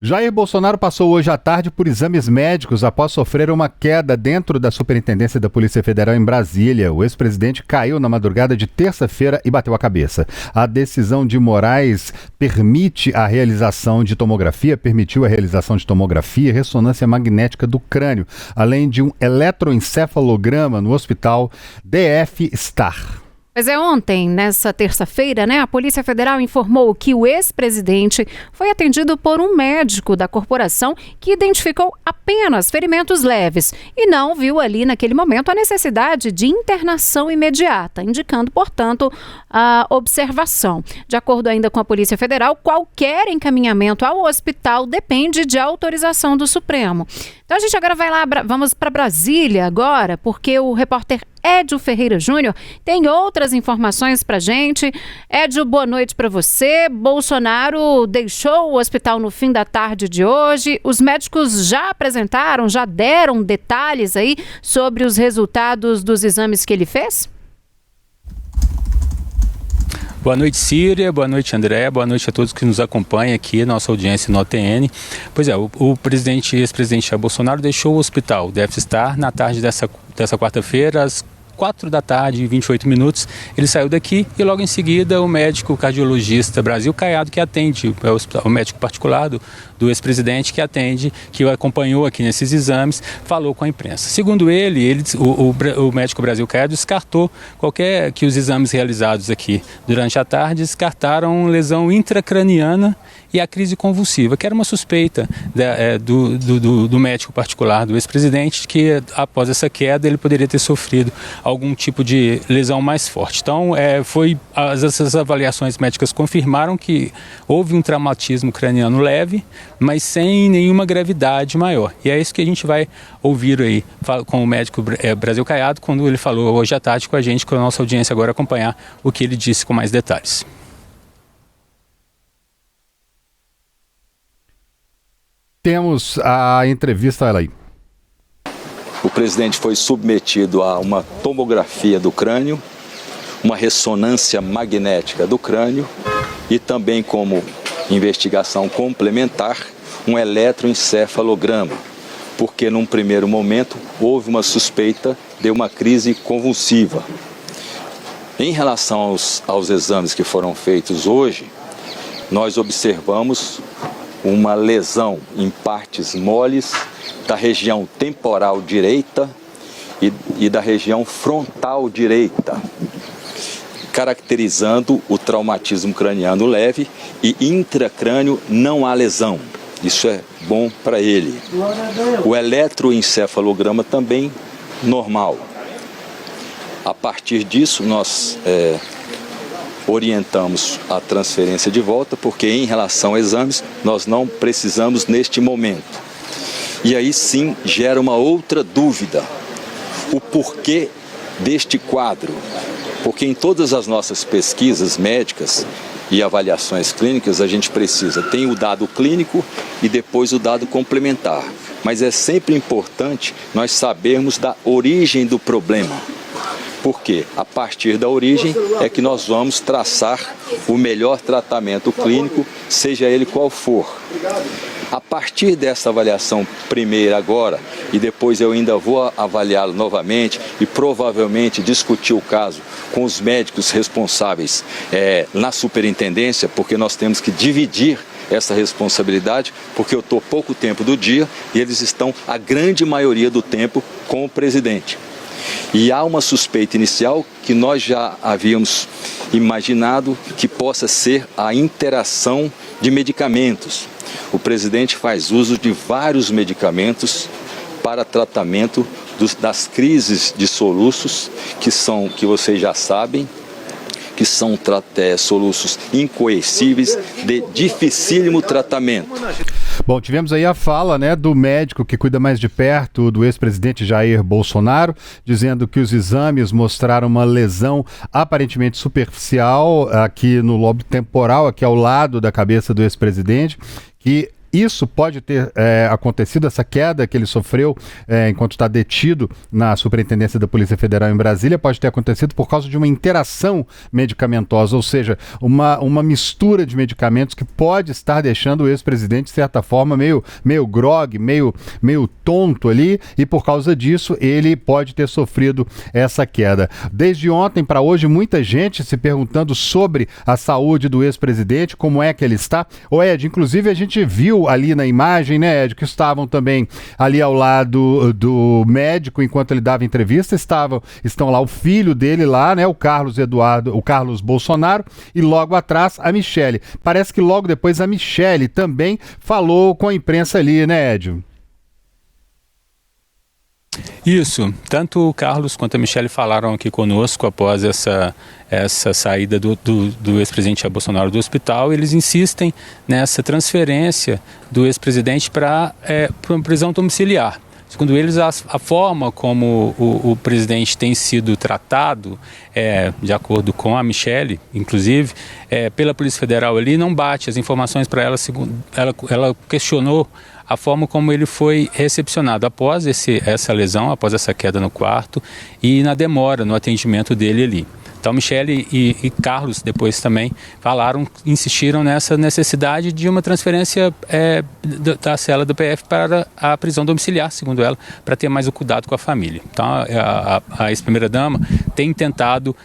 Jair Bolsonaro passou hoje à tarde por exames médicos após sofrer uma queda dentro da Superintendência da Polícia Federal em Brasília. O ex-presidente caiu na madrugada de terça-feira e bateu a cabeça. A decisão de Moraes permitiu a realização de tomografia e ressonância magnética do crânio, além de um eletroencefalograma no hospital DF Star. Mas ontem, nessa terça-feira, a Polícia Federal informou que o ex-presidente foi atendido por um médico da corporação que identificou apenas ferimentos leves e não viu ali naquele momento a necessidade de internação imediata, indicando, portanto, a observação. De acordo ainda com a Polícia Federal, qualquer encaminhamento ao hospital depende de autorização do Supremo. Então a gente agora vai lá, vamos para Brasília agora, porque o repórter Edio Ferreira Júnior tem outras informações pra gente. Edio, boa noite para você. Bolsonaro deixou o hospital no fim da tarde de hoje. Os médicos já deram detalhes aí sobre os resultados dos exames que ele fez? Boa noite, Síria. Boa noite, André. Boa noite a todos que nos acompanham aqui, nossa audiência no OTN. Pois é, o ex-presidente Jair Bolsonaro deixou o hospital DF Star na tarde dessa quarta-feira, às 4 da tarde e 28 minutos, ele saiu daqui e logo em seguida o médico cardiologista Brasil Caiado, que atende, o médico particular do ex-presidente que o acompanhou aqui nesses exames, falou com a imprensa. Segundo ele o médico Brasil Caiado descartou que os exames realizados aqui durante a tarde descartaram lesão intracraniana e a crise convulsiva, que era uma suspeita do médico particular do ex-presidente, que após essa queda ele poderia ter sofrido algum tipo de lesão mais forte. Então, essas avaliações médicas confirmaram que houve um traumatismo craniano leve, mas sem nenhuma gravidade maior. E é isso que a gente vai ouvir aí com o médico Brasil Caiado, quando ele falou hoje à tarde com a gente, com a nossa audiência agora acompanhar o que ele disse com mais detalhes. Temos a entrevista, ela aí. O presidente foi submetido a uma tomografia do crânio, uma ressonância magnética do crânio e também, como investigação complementar, um eletroencefalograma, porque num primeiro momento houve uma suspeita de uma crise convulsiva. Em relação aos exames que foram feitos hoje, nós observamos uma lesão em partes moles da região temporal direita e da região frontal direita, caracterizando o traumatismo craniano leve, e intracrânio não há lesão. Isso é bom para ele. O eletroencefalograma também normal. A partir disso, nós orientamos a transferência de volta, porque em relação a exames, nós não precisamos neste momento. E aí sim gera uma outra dúvida, o porquê deste quadro. Porque em todas as nossas pesquisas médicas e avaliações clínicas, a gente tem o dado clínico e depois o dado complementar. Mas é sempre importante nós sabermos da origem do problema. Porque a partir da origem é que nós vamos traçar o melhor tratamento clínico, seja ele qual for. A partir dessa avaliação primeira agora, e depois eu ainda vou avaliá-lo novamente e provavelmente discutir o caso com os médicos responsáveis na superintendência, porque nós temos que dividir essa responsabilidade, porque eu estou pouco tempo do dia e eles estão a grande maioria do tempo com o presidente. E há uma suspeita inicial que nós já havíamos imaginado que possa ser a interação de medicamentos. O presidente faz uso de vários medicamentos para tratamento das crises de soluços, que vocês já sabem, que são soluços incoercíveis de dificílimo tratamento. Bom, tivemos aí a fala, do médico que cuida mais de perto do ex-presidente Jair Bolsonaro, dizendo que os exames mostraram uma lesão aparentemente superficial aqui no lobo temporal, aqui ao lado da cabeça do ex-presidente, que isso pode ter acontecido, essa queda que ele sofreu enquanto está detido na Superintendência da Polícia Federal em Brasília, pode ter acontecido por causa de uma interação medicamentosa, ou seja, uma mistura de medicamentos que pode estar deixando o ex-presidente, de certa forma, meio grogue, meio tonto ali, e por causa disso ele pode ter sofrido essa queda. Desde ontem para hoje, muita gente se perguntando sobre a saúde do ex-presidente, como é que ele está. Ô Ed, inclusive a gente viu ali na imagem, né, Ed, que estavam também ali ao lado do médico enquanto ele dava entrevista, estão lá o filho dele lá, né, o Carlos Bolsonaro, e logo atrás a Michelle. Parece que logo depois a Michelle também falou com a imprensa ali, né, Ed? Isso, tanto o Carlos quanto a Michelle falaram aqui conosco após essa saída do ex-presidente Jair Bolsonaro do hospital. Eles insistem nessa transferência do ex-presidente para uma prisão domiciliar. Segundo eles, a forma como o presidente tem sido tratado, de acordo com a Michelle, inclusive, pela Polícia Federal ali, não bate as informações para ela. Ela questionou a forma como ele foi recepcionado após essa lesão, após essa queda no quarto e na demora no atendimento dele ali. Então, Michelle e Carlos depois também insistiram nessa necessidade de uma transferência da cela do PF para a prisão domiciliar, segundo ela, para ter mais o cuidado com a família. Então, a ex-primeira-dama tem tentado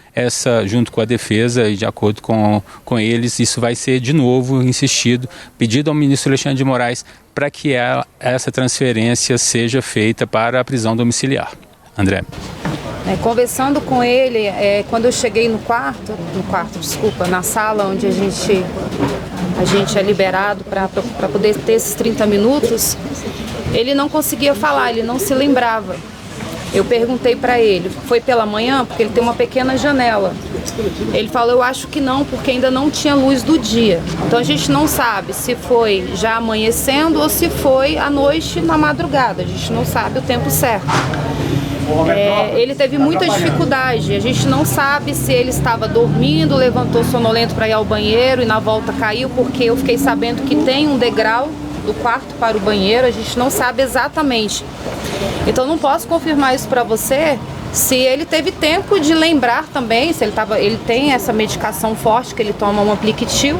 junto com a defesa e de acordo com eles, isso vai ser de novo insistido, pedido ao ministro Alexandre de Moraes para que essa transferência seja feita para a prisão domiciliar. André. Conversando com ele, quando eu cheguei na sala onde a gente é liberado para poder ter esses 30 minutos, ele não conseguia falar, ele não se lembrava. Eu perguntei para ele, foi pela manhã? Porque ele tem uma pequena janela. Ele falou, eu acho que não, porque ainda não tinha luz do dia. Então a gente não sabe se foi já amanhecendo ou se foi à noite na madrugada. A gente não sabe o tempo certo. Ele teve muita dificuldade, a gente não sabe se ele estava dormindo, levantou sonolento para ir ao banheiro e na volta caiu, porque eu fiquei sabendo que tem um degrau do quarto para o banheiro, a gente não sabe exatamente. Então não posso confirmar isso para você, se ele teve tempo de lembrar também, se ele tem essa medicação forte que ele toma, uma Pliquetil,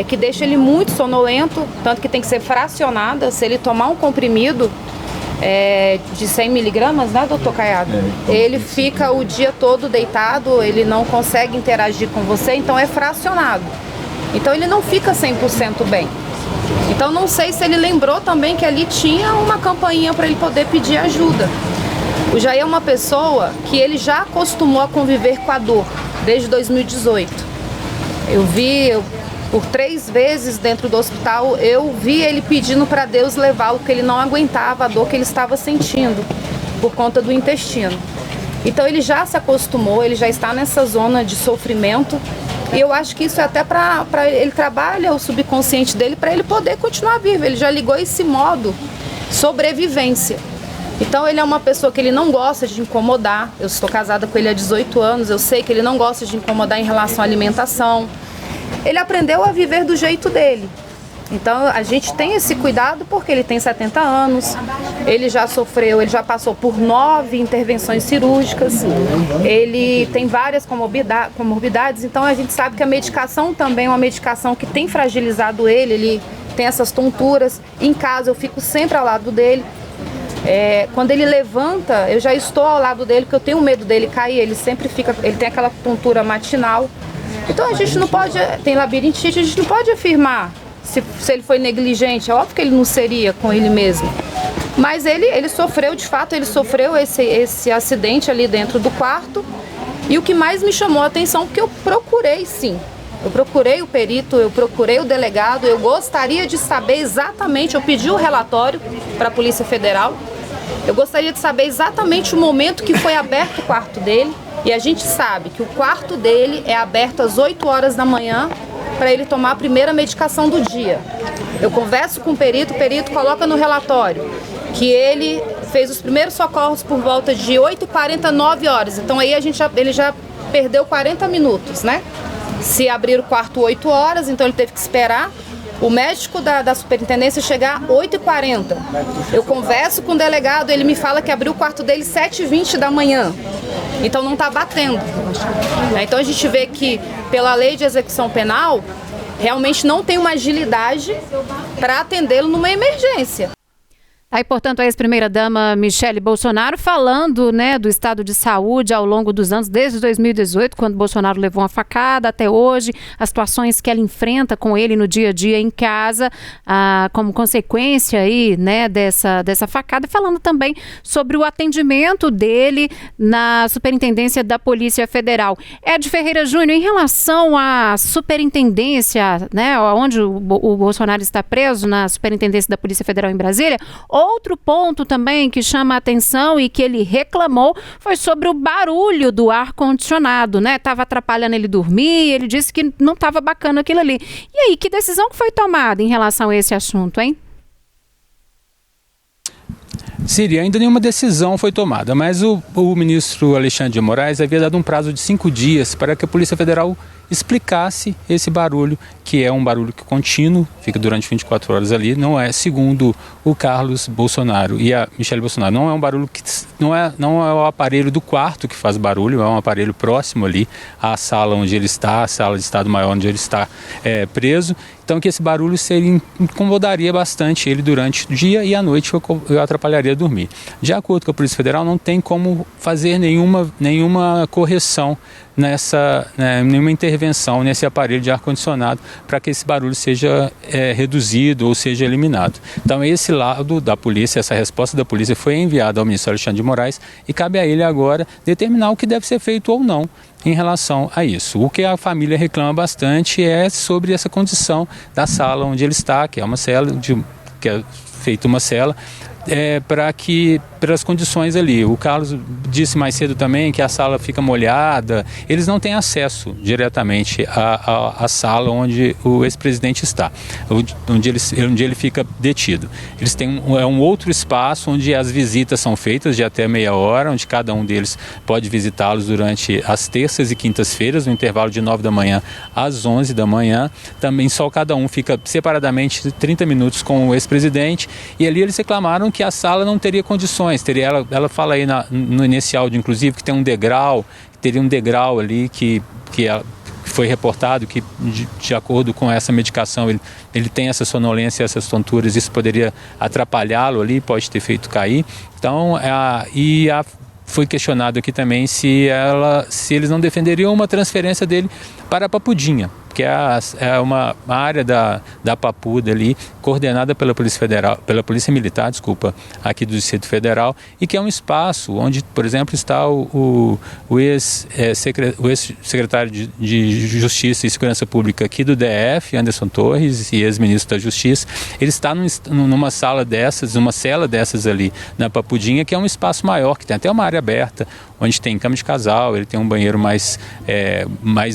que deixa ele muito sonolento, tanto que tem que ser fracionada. Se ele tomar um comprimido de 100 miligramas, né, doutor Caiado? Ele fica o dia todo deitado, ele não consegue interagir com você, então é fracionado. Então ele não fica 100% bem. Então não sei se ele lembrou também que ali tinha uma campainha para ele poder pedir ajuda. O Jair é uma pessoa que ele já acostumou a conviver com a dor, desde 2018. Por 3 vezes dentro do hospital, eu vi ele pedindo para Deus levá-lo, porque ele não aguentava a dor que ele estava sentindo por conta do intestino. Então ele já se acostumou, ele já está nessa zona de sofrimento. E eu acho que isso é até para ele trabalha o subconsciente dele para ele poder continuar vivo. Ele já ligou esse modo sobrevivência. Então ele é uma pessoa que ele não gosta de incomodar. Eu estou casada com ele há 18 anos, eu sei que ele não gosta de incomodar em relação à alimentação. Ele aprendeu a viver do jeito dele. Então a gente tem esse cuidado porque ele tem 70 anos, ele já passou por 9 intervenções cirúrgicas, ele tem várias comorbidades, então a gente sabe que a medicação também é uma medicação que tem fragilizado ele tem essas tonturas. Em casa eu fico sempre ao lado dele. Quando ele levanta, eu já estou ao lado dele, porque eu tenho medo dele cair, ele tem aquela tontura matinal. Então a gente não pode, tem labirintite, a gente não pode afirmar se ele foi negligente. É óbvio que ele não seria com ele mesmo. Mas ele sofreu, de fato, esse acidente ali dentro do quarto. E o que mais me chamou a atenção, porque eu procurei sim. Eu procurei o perito, eu procurei o delegado, eu gostaria de saber exatamente, eu pedi o relatório para a Polícia Federal. Eu gostaria de saber exatamente o momento que foi aberto o quarto dele. E a gente sabe que o quarto dele é aberto às 8 horas da manhã para ele tomar a primeira medicação do dia. Eu converso com o perito coloca no relatório que ele fez os primeiros socorros por volta de 8h40, 9 horas. Então aí ele já perdeu 40 minutos, né? Se abrir o quarto 8 horas, então ele teve que esperar O médico da superintendência chegar às 8h40. Eu converso com o delegado, ele me fala que abriu o quarto dele às 7h20 da manhã. Então não está batendo. Então a gente vê que, pela lei de execução penal, realmente não tem uma agilidade para atendê-lo numa emergência. Aí, portanto, a ex-primeira-dama Michele Bolsonaro falando, né, do estado de saúde ao longo dos anos, desde 2018, quando Bolsonaro levou uma facada, até hoje, as situações que ela enfrenta com ele no dia a dia em casa, como consequência aí, né, dessa facada, falando também sobre o atendimento dele na Superintendência da Polícia Federal. Ed Ferreira Júnior, em relação à superintendência, né, onde o Bolsonaro está preso, na Superintendência da Polícia Federal em Brasília, outro ponto também que chama a atenção e que ele reclamou foi sobre o barulho do ar-condicionado, né? Estava atrapalhando ele dormir, ele disse que não estava bacana aquilo ali. E aí, que decisão que foi tomada em relação a esse assunto, hein? Síria, ainda nenhuma decisão foi tomada, mas o ministro Alexandre de Moraes havia dado um prazo de 5 dias para que a Polícia Federal explicasse esse barulho, que é um barulho contínuo, fica durante 24 horas ali, não é, segundo o Carlos Bolsonaro e a Michele Bolsonaro, não é um barulho que não é o aparelho do quarto que faz barulho, é um aparelho próximo ali à sala onde ele está, a sala de Estado Maior onde ele está preso. Então que esse barulho incomodaria bastante ele durante o dia e à noite atrapalharia dormir. De acordo com a Polícia Federal, não tem como fazer nenhuma correção nenhuma intervenção nesse aparelho de ar-condicionado para que esse barulho seja reduzido ou seja eliminado. Então esse lado da polícia, essa resposta da polícia foi enviada ao ministro Alexandre de Moraes e cabe a ele agora determinar o que deve ser feito ou não em relação a isso. O que a família reclama bastante é sobre essa condição da sala onde ele está, que é uma cela, que é feita uma cela, pelas condições ali. O Carlos disse mais cedo também que a sala fica molhada, eles não têm acesso diretamente à sala onde o ex-presidente está, onde ele fica detido. Eles têm um outro espaço onde as visitas são feitas de até meia hora, onde cada um deles pode visitá-los durante as terças e quintas-feiras, no intervalo de 9 da manhã às 11 da manhã. Também só cada um fica separadamente 30 minutos com o ex-presidente, e ali eles reclamaram que a sala não teria condições, ela fala aí nesse áudio, inclusive, que tem teria um degrau ali que foi reportado que, de acordo com essa medicação, ele tem essa sonolência, essas tonturas, isso poderia atrapalhá-lo ali, pode ter feito cair. Então, foi questionado aqui também se eles não defenderiam uma transferência dele para a Papudinha, que é uma área da Papuda ali, coordenada pela Polícia Federal, pela Polícia Militar, aqui do Distrito Federal, e que é um espaço onde, por exemplo, está o ex-secretário de Justiça e Segurança Pública aqui do DF, Anderson Torres, e ex-ministro da Justiça. Ele está numa sala dessas, uma cela dessas ali na Papudinha, que é um espaço maior, que tem até uma área aberta, onde tem cama de casal, ele tem um banheiro mais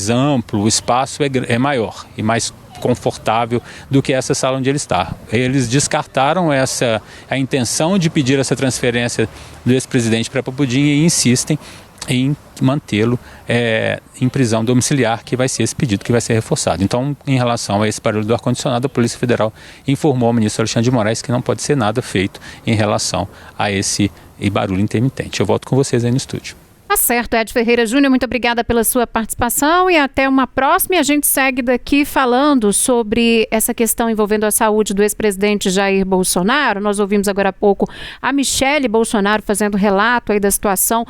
amplo, o espaço é maior e mais confortável do que essa sala onde ele está. Eles descartaram a intenção de pedir essa transferência do ex-presidente para a Papudinha e insistem em mantê-lo em prisão domiciliar, que vai ser esse pedido que vai ser reforçado. Então, em relação a esse barulho do ar-condicionado, a Polícia Federal informou ao ministro Alexandre de Moraes que não pode ser nada feito em relação a esse barulho intermitente. Eu volto com vocês aí no estúdio. Tá certo, Ed Ferreira Júnior, muito obrigada pela sua participação e até uma próxima. E a gente segue daqui falando sobre essa questão envolvendo a saúde do ex-presidente Jair Bolsonaro. Nós ouvimos agora há pouco a Michele Bolsonaro fazendo relato aí da situação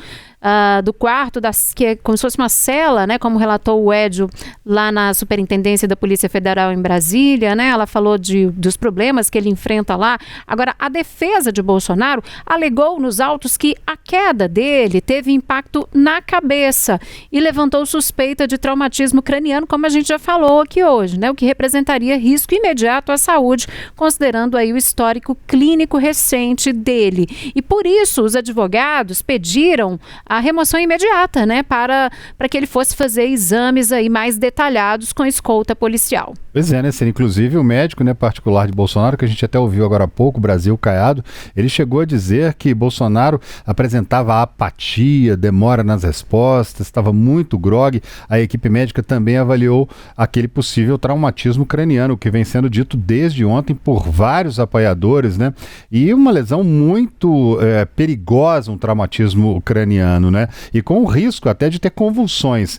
do quarto, que é como se fosse uma cela, né, como relatou o Edio lá na Superintendência da Polícia Federal em Brasília, né? Ela falou dos problemas que ele enfrenta lá. Agora, a defesa de Bolsonaro alegou nos autos que a queda dele teve impacto na cabeça e levantou suspeita de traumatismo craniano, como a gente já falou aqui hoje, né? O que representaria risco imediato à saúde, considerando aí o histórico clínico recente dele. E por isso, os advogados pediram a remoção imediata, né, para que ele fosse fazer exames aí mais detalhados com escolta policial. Pois é, né, Cira? Inclusive o médico, né, particular de Bolsonaro, que a gente até ouviu agora há pouco, Brasil Caiado, ele chegou a dizer que Bolsonaro apresentava apatia, demora nas respostas, estava muito grogue. A equipe médica também avaliou aquele possível traumatismo craniano, que vem sendo dito desde ontem por vários apoiadores, né? E uma lesão muito perigosa, um traumatismo craniano, né? E com o risco até de ter convulsões.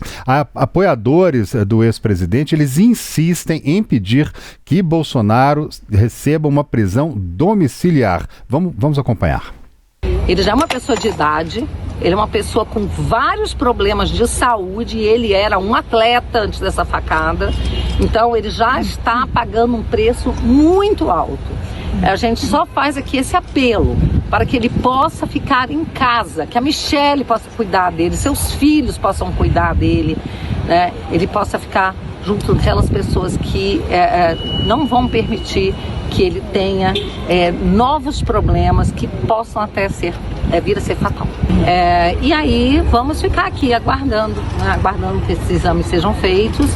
Apoiadores do ex-presidente, eles insistem em pedir que Bolsonaro receba uma prisão domiciliar. Vamos acompanhar. Ele já é uma pessoa de idade, ele é uma pessoa com vários problemas de saúde, ele era um atleta antes dessa facada, então ele já está pagando um preço muito alto. A gente só faz aqui esse apelo para que ele possa ficar em casa, que a Michelle possa cuidar dele, seus filhos possam cuidar dele, né? Ele possa ficar junto daquelas pessoas que não vão permitir que ele tenha novos problemas que possam até vir a ser fatal. E aí vamos ficar aqui aguardando, né, aguardando que esses exames sejam feitos,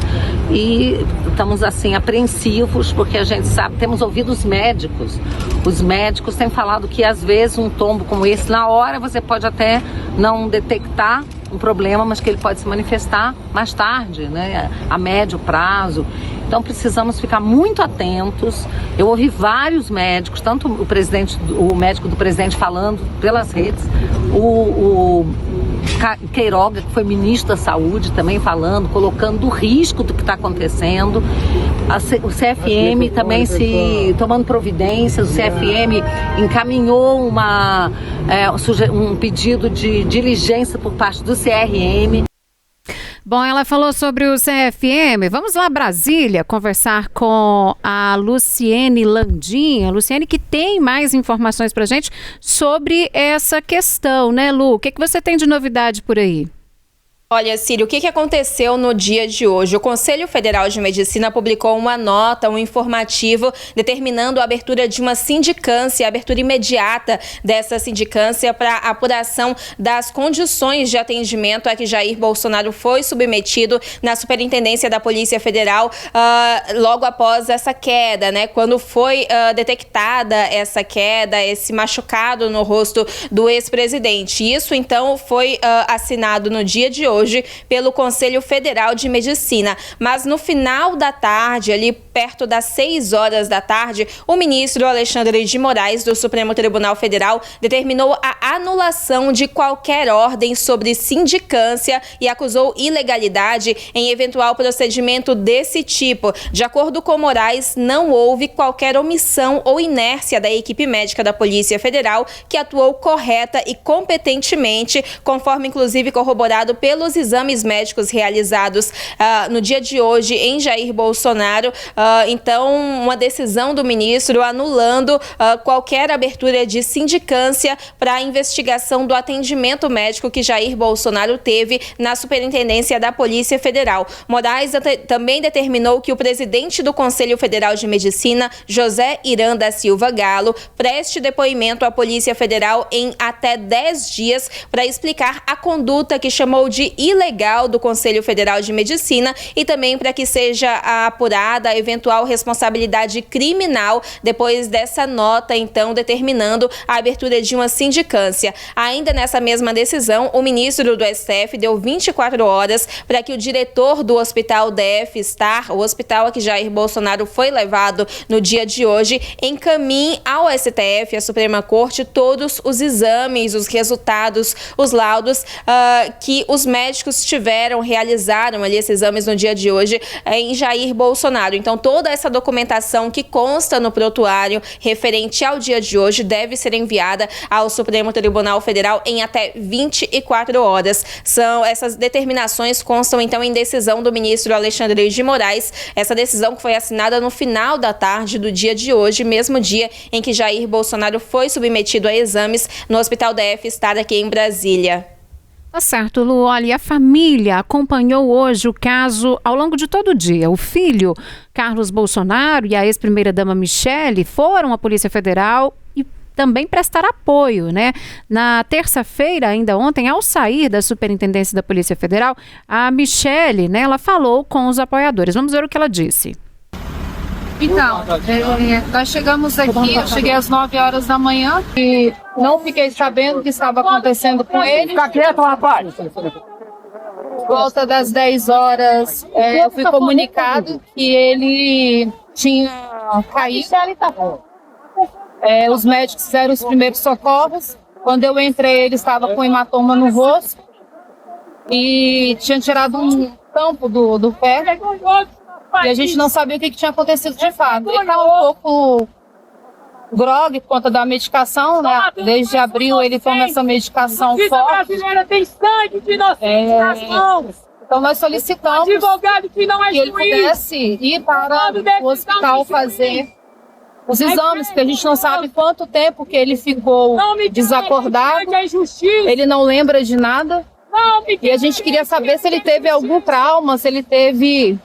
e estamos assim apreensivos porque a gente sabe, temos ouvido os médicos têm falado que às vezes um tombo como esse, na hora você pode até não detectar um problema, mas que ele pode se manifestar mais tarde, né, a médio prazo. Então precisamos ficar muito atentos. Eu ouvi vários médicos, tanto o médico do presidente falando pelas redes, o Queiroga, que foi ministro da Saúde, também falando, colocando o risco do que está acontecendo. O CFM também tomando providências. O CFM encaminhou um pedido de diligência por parte do CRM. Bom, ela falou sobre o CFM. Vamos lá, Brasília, conversar com a Luciene Landim. A Luciene que tem mais informações pra gente sobre essa questão, né, Lu? O que você tem de novidade por aí? Olha, Círio, o que aconteceu no dia de hoje? O Conselho Federal de Medicina publicou uma nota, um informativo, determinando a abertura de uma sindicância, a abertura imediata dessa sindicância para apuração das condições de atendimento a que Jair Bolsonaro foi submetido na Superintendência da Polícia Federal logo após essa queda, né? Quando foi detectada essa queda, esse machucado no rosto do ex-presidente. Isso, então, foi assinado no dia de hoje pelo Conselho Federal de Medicina. Mas no final da tarde, ali perto das 6 horas da tarde, o ministro Alexandre de Moraes, do Supremo Tribunal Federal, determinou a anulação de qualquer ordem sobre sindicância e acusou ilegalidade em eventual procedimento desse tipo. De acordo com Moraes, não houve qualquer omissão ou inércia da equipe médica da Polícia Federal, que atuou correta e competentemente, conforme inclusive corroborado pelos exames médicos realizados no dia de hoje em Jair Bolsonaro. Então, uma decisão do ministro anulando qualquer abertura de sindicância para a investigação do atendimento médico que Jair Bolsonaro teve na Superintendência da Polícia Federal. Moraes também determinou que o presidente do Conselho Federal de Medicina, José Iran da Silva Galo, preste depoimento à Polícia Federal em até 10 dias para explicar a conduta que chamou de ilegal do Conselho Federal de Medicina e também para que seja apurada a eventual responsabilidade criminal depois dessa nota, então, determinando a abertura de uma sindicância. Ainda nessa mesma decisão, o ministro do STF deu 24 horas para que o diretor do Hospital DF Star, o hospital a que Jair Bolsonaro foi levado no dia de hoje, encaminhe ao STF, a Suprema Corte, todos os exames, os resultados, os laudos que os médicos realizaram ali esses exames no dia de hoje em Jair Bolsonaro. Então, toda essa documentação que consta no prontuário referente ao dia de hoje deve ser enviada ao Supremo Tribunal Federal em até 24 horas. Essas determinações constam, então, em decisão do ministro Alexandre de Moraes. Essa decisão que foi assinada no final da tarde do dia de hoje, mesmo dia em que Jair Bolsonaro foi submetido a exames no Hospital DF Star aqui em Brasília. Tá certo, Lu. Olha, a família acompanhou hoje o caso ao longo de todo o dia. O filho, Carlos Bolsonaro, e a ex-primeira-dama Michelle foram à Polícia Federal e também prestar apoio, né? Na terça-feira, ainda ontem, ao sair da Superintendência da Polícia Federal, a Michele, né, ela falou com os apoiadores. Vamos ver o que ela disse. Então, nós chegamos aqui, eu cheguei às 9 horas da manhã e não fiquei sabendo o que estava acontecendo com ele. Fica quieto, rapaz! Volta das 10 horas, eu fui comunicado que ele tinha caído. Os médicos fizeram os primeiros socorros. Quando eu entrei, ele estava com hematoma no rosto e tinha tirado um tampo do pé. E a gente não sabia o que tinha acontecido de fato. Ele estava um pouco grogue por conta da medicação, né? Desde abril ele toma essa medicação forte. Então nós solicitamos que ele pudesse ir para o hospital fazer os exames, porque a gente não sabe quanto tempo que ele ficou desacordado, ele não lembra de nada. E a gente queria saber se ele teve algum trauma, se ele teve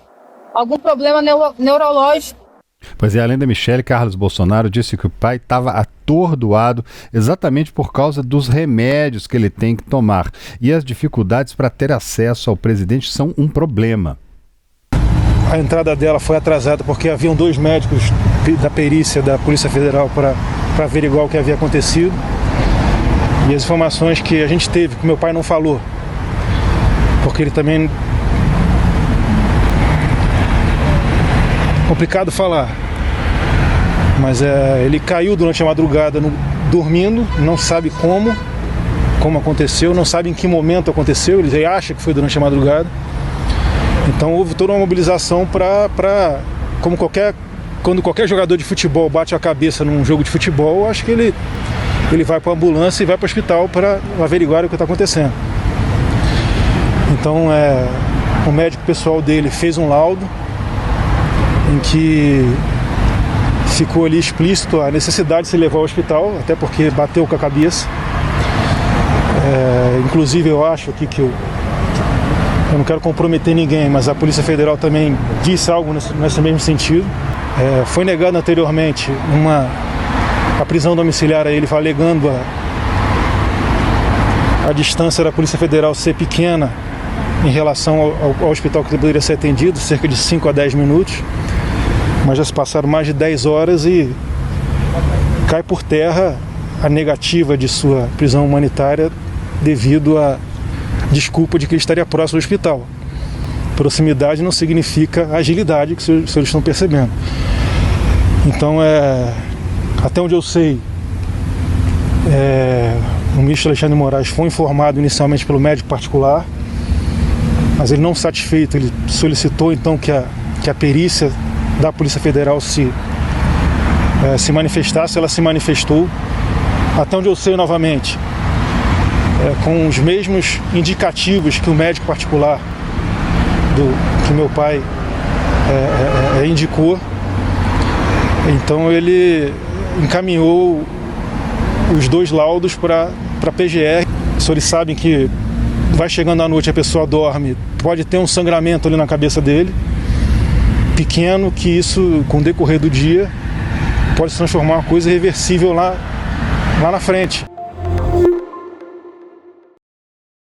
algum problema neurológico. Pois é, além da Michele, Carlos Bolsonaro disse que o pai estava atordoado exatamente por causa dos remédios que ele tem que tomar. E as dificuldades para ter acesso ao presidente são um problema. A entrada dela foi atrasada porque haviam 2 médicos da perícia da Polícia Federal para averiguar o que havia acontecido. E as informações que a gente teve, que meu pai não falou, porque ele também... complicado falar, mas ele caiu durante a madrugada dormindo, não sabe como aconteceu, não sabe em que momento aconteceu, ele acha que foi durante a madrugada. Então houve toda uma mobilização para quando qualquer jogador de futebol bate a cabeça num jogo de futebol, acho que ele vai para a ambulância e vai para o hospital para averiguar o que está acontecendo. Então o médico pessoal dele fez um laudo em que ficou ali explícito a necessidade de se levar ao hospital, até porque bateu com a cabeça. Inclusive eu acho aqui que eu não quero comprometer ninguém, mas a Polícia Federal também disse algo nesse mesmo sentido. Foi negado anteriormente a prisão domiciliar a ele, alegando a distância da Polícia Federal ser pequena em relação ao hospital que ele poderia ser atendido, cerca de 5 a 10 minutos. Mas já se passaram mais de 10 horas e cai por terra a negativa de sua prisão humanitária devido à desculpa de que ele estaria próximo do hospital. Proximidade não significa agilidade, que os senhores estão percebendo. Então, até onde eu sei, o ministro Alexandre de Moraes foi informado inicialmente pelo médico particular, mas ele não satisfeito, ele solicitou então que a perícia da Polícia Federal se manifestasse. Ela se manifestou, até onde eu sei novamente, com os mesmos indicativos que o médico particular que meu pai indicou. Então ele encaminhou os 2 laudos para a PGR. Os senhores sabem que vai chegando à noite, a pessoa dorme, pode ter um sangramento ali na cabeça dele, pequeno, que isso, com o decorrer do dia, pode se transformar em uma coisa irreversível lá na frente.